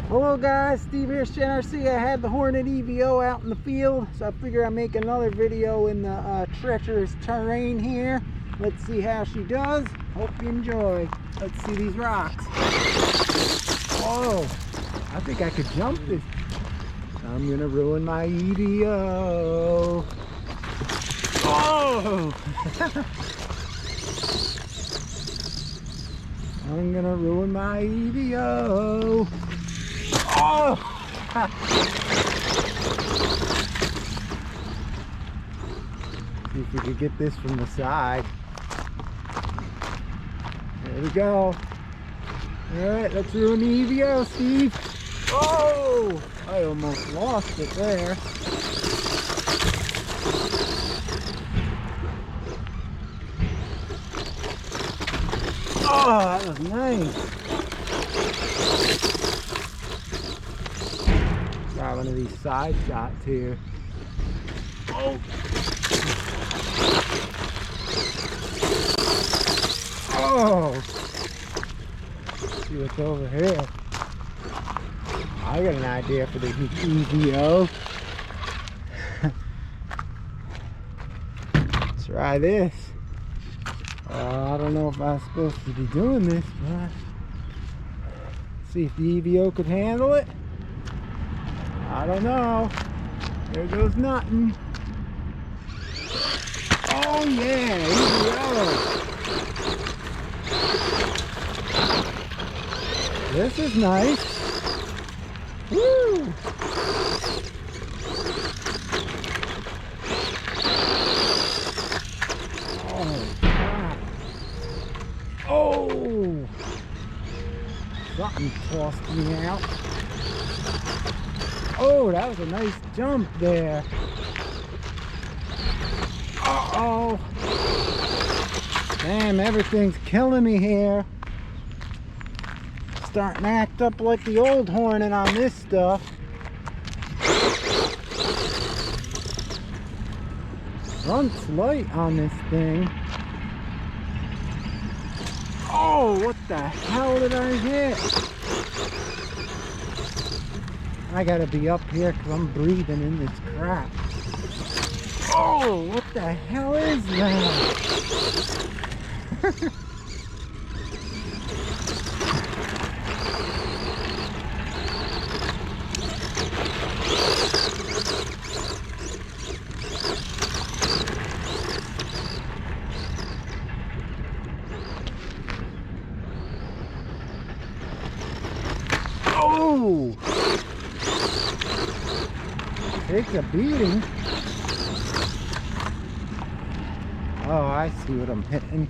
Hello guys, Steve here, RC. I had the Hornet EVO out in the field, so I figure I'd make another video in the treacherous terrain here. Let's see how she does. Hope you enjoy. Let's see these rocks. Oh, I think I could jump this. I'm gonna ruin my EVO. Oh! I'm gonna ruin my EVO. Oh! See if we could get this from the side. There we go. Alright, let's ruin the EVO, Steve. Oh! I almost lost it there. Oh, that was nice. Try one of these side shots here. Oh! Oh! Let's see what's over here. I got an idea for the EVO. Let's try this. I don't know if I'm supposed to be doing this, but see if the EVO could handle it. I don't know. There goes nothing. Oh yeah, EVO. This is nice. Woo! Oh! Something tossed me out. Oh, that was a nice jump there. Uh-oh. Damn, everything's killing me here. Starting to act up like the old Hornet on this stuff. Front's light on this thing. Oh, what the hell did I hit? I gotta be up here because I'm breathing in this crap. Oh, what the hell is that? Oh! Takes a beating. Oh, I see what I'm hitting.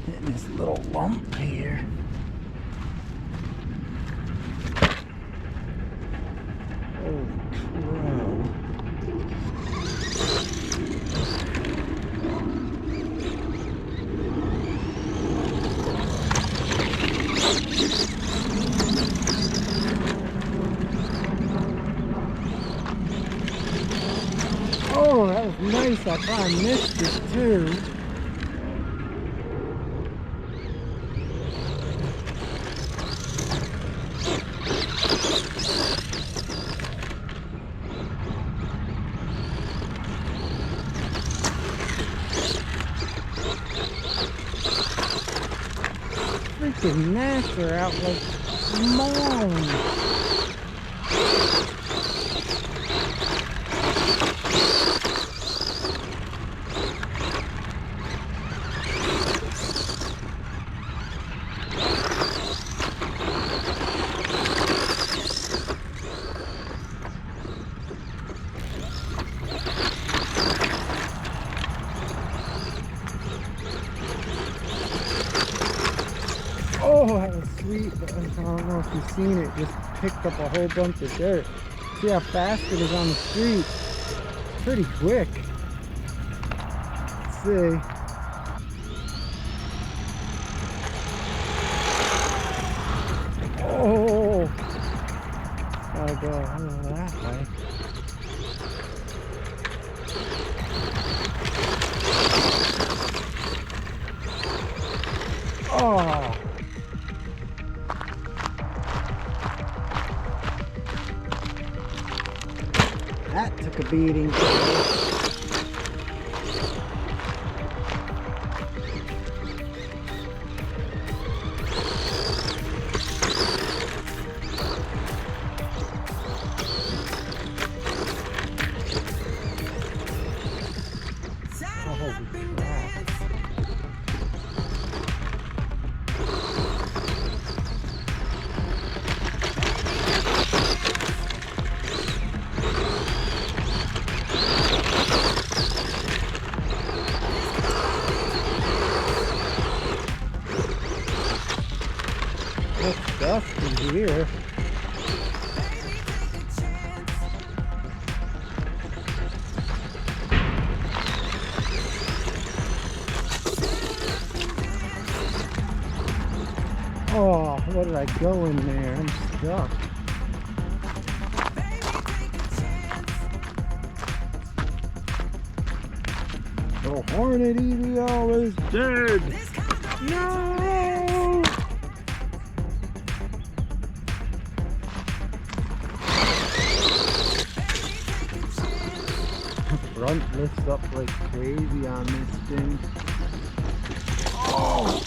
Hitting this little lump here. Oh, crow. Oh, that was nice. I probably missed it too. Freaking gnats are out like moles. Oh, that was sweet, but I don't know if you've seen it, just picked up a whole bunch of dirt. See how fast it is on the street? It's pretty quick. Let's see. Oh! Gotta go that way. Oh! That took a beating. What's dusty here? Oh, what did I go in there? I'm stuck. The Hornet EVO is dead! No! Front lifts up like crazy on this thing. Oh!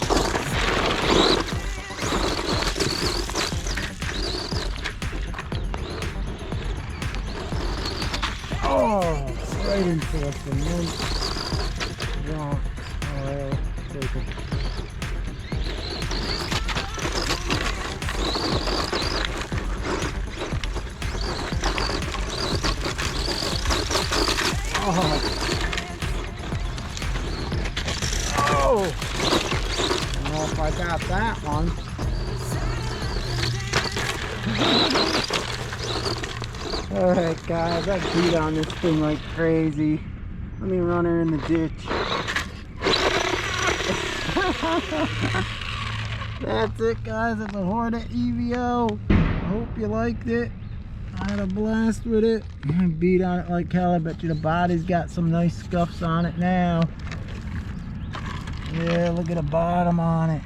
Oh! Right into a cement rock. Oh, take it. Oh! I don't know if I got that one. Alright guys, I beat on this thing like crazy. Let me run her in the ditch. That's it guys, it's a Hornet EVO. I hope you liked it. I had a blast with it. I beat on it like hell. I bet you the body's got some nice scuffs on it now. Yeah, look at the bottom on it.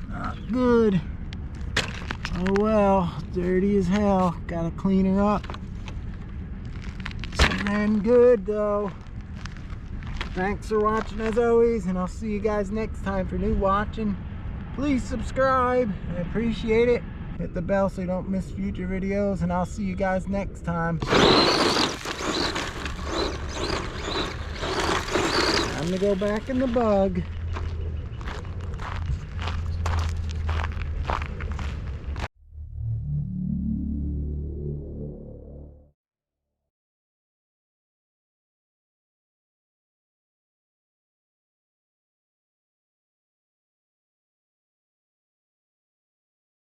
Not good. Oh well, dirty as hell. Gotta clean her up. And then good though. Thanks for watching as always, and I'll see you guys next time. For new watching, please subscribe. I appreciate it. Hit the bell so you don't miss future videos, and I'll see you guys next time. Time to go back in the bug.